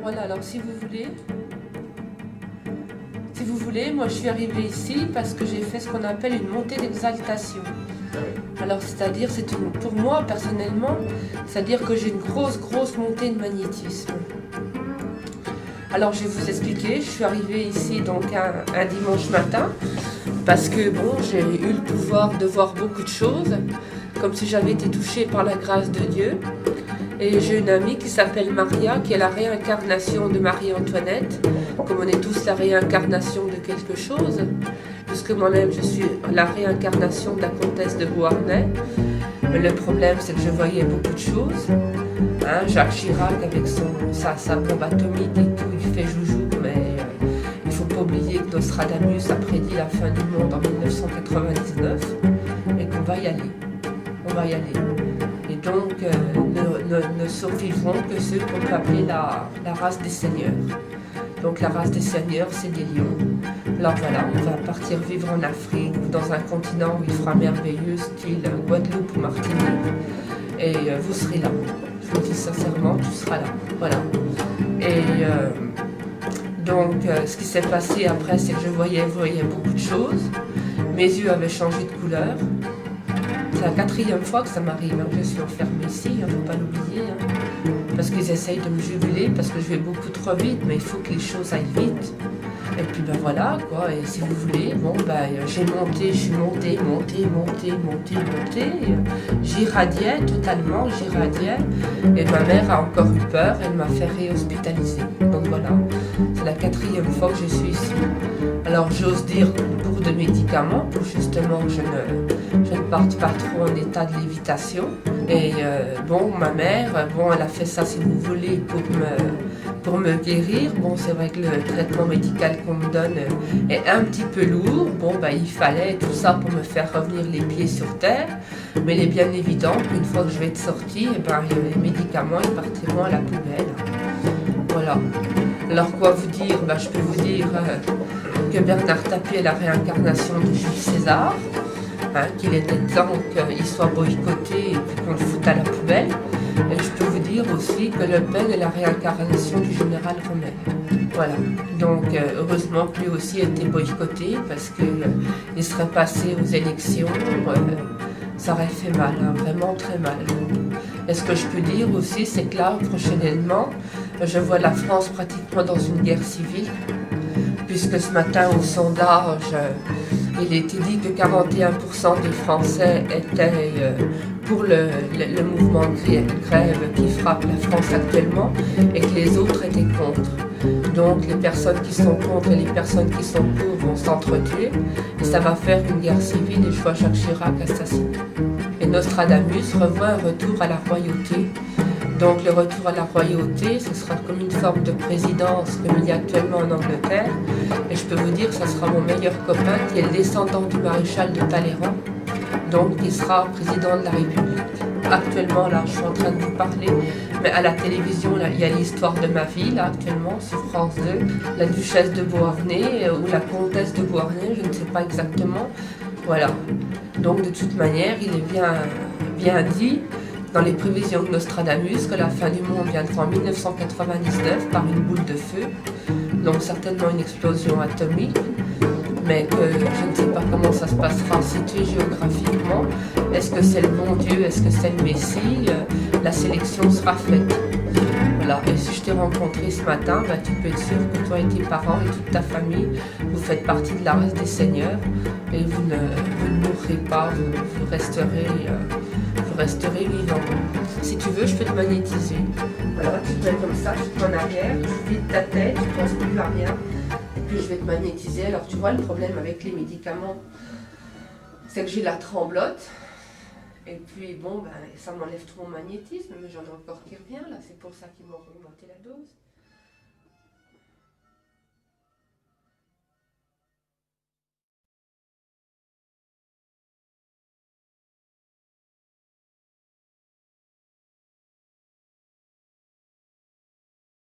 Voilà, alors si vous voulez, moi je suis arrivée ici parce que j'ai fait ce qu'on appelle une montée d'exaltation. Alors c'est-à-dire, pour moi personnellement, c'est-à-dire que j'ai une grosse montée de magnétisme. Alors je vais vous expliquer, je suis arrivée ici donc un dimanche matin parce que bon, j'ai eu le pouvoir de voir beaucoup de choses, comme si j'avais été touchée par la grâce de Dieu. Et j'ai une amie qui s'appelle Maria, qui est la réincarnation de Marie-Antoinette, comme on est tous la réincarnation de quelque chose, puisque moi-même je suis la réincarnation de la comtesse de Beauharnais. Mais le problème, c'est que je voyais beaucoup de choses. Hein, Jacques Chirac avec sa bombe atomique et tout, il fait joujou, mais il ne faut pas oublier que Nostradamus a prédit la fin du monde en 1999 et qu'on va y aller. On va y aller. Et donc, ne survivront que ceux qu'on peut appeler la race des seigneurs. Donc la race des seigneurs, c'est des lions. Alors voilà, on va partir vivre en Afrique ou dans un continent où il fera merveilleux, style Guadeloupe ou Martinique. Et vous serez là. Je vous dis sincèrement, tu seras là. Voilà. Et donc, ce qui s'est passé après, c'est que je voyais beaucoup de choses. Mes yeux avaient changé de couleur. C'est la 4e fois que ça m'arrive. Hein. Je suis enfermée ici, il ne faut pas l'oublier. Hein. Parce qu'ils essayent de me juguler, parce que je vais beaucoup trop vite, mais il faut que les choses aillent vite. Et puis ben voilà, quoi. Et si vous voulez, bon ben je suis montée. J'irradiais totalement, Et ma mère a encore eu peur, elle m'a fait réhospitaliser. Donc voilà, c'est la 4e fois que je suis ici. Alors j'ose dire pour de médicaments, pour justement que je ne parte pas trop en état de lévitation. Et bon, ma mère, elle a fait ça si vous voulez pour me guérir. Bon, c'est vrai que le traitement médical qu'on me donne est un petit peu lourd. Bon, ben, il fallait tout ça pour me faire revenir les pieds sur terre. Mais il est bien évident qu'une fois que je vais être sortie, les médicaments ils partiront à la poubelle. Voilà. Alors quoi vous dire? Je peux vous dire que Bernard Tapie est la réincarnation de Jules César. Hein, qu'il était temps qu'il soit boycotté et qu'on le foute à la poubelle. Et je peux vous dire aussi que Le Pen est la réincarnation du général Rommel. Voilà. Donc heureusement que lui aussi a été boycotté parce qu'il serait passé aux élections. Ça aurait fait mal, hein, vraiment très mal. Et ce que je peux dire aussi, c'est que là, prochainement, je vois la France pratiquement dans une guerre civile, puisque ce matin au sondage, il était dit que 41% des Français étaient pour le mouvement de grève qui frappe la France actuellement et que les autres étaient contre. Donc les personnes qui sont contre et les personnes qui sont pour vont s'entretuer et ça va faire une guerre civile et je vois Jacques Chirac assassiné. Et Nostradamus revoit un retour à la royauté. Donc le retour à la royauté, ce sera comme une forme de présidence comme il y a actuellement en Angleterre. Et je peux vous dire que ce sera mon meilleur copain qui est le descendant du maréchal de Talleyrand, donc qui sera président de la République. Actuellement, là, je suis en train de vous parler, mais à la télévision, là, il y a l'histoire de ma vie, là, actuellement, sur France 2, la duchesse de Beauharnais ou la comtesse de Beauharnais, je ne sais pas exactement. Voilà. Donc de toute manière, il est bien dit dans les prévisions de Nostradamus que la fin du monde viendra en 1999 par une boule de feu, donc certainement une explosion atomique, mais que je ne sais pas comment ça se passera situé géographiquement. Est-ce que c'est le bon Dieu? Est-ce que c'est le Messie? La sélection sera faite. Voilà. Et si je t'ai rencontré ce matin, tu peux être sûr que toi et tes parents et toute ta famille, vous faites partie de la race des seigneurs et vous ne mourrez pas, vous resterez vivant. Si tu veux, je peux te magnétiser. Voilà, tu te mets comme ça, tu te mets en arrière, tu vides ta tête, tu ne penses plus à rien. Et puis je vais te magnétiser. Alors tu vois, le problème avec les médicaments, c'est que j'ai la tremblote. Et puis bon, ça m'enlève tout mon magnétisme, mais j'en ai encore qui revient là, c'est pour ça qu'ils m'ont augmenté la dose.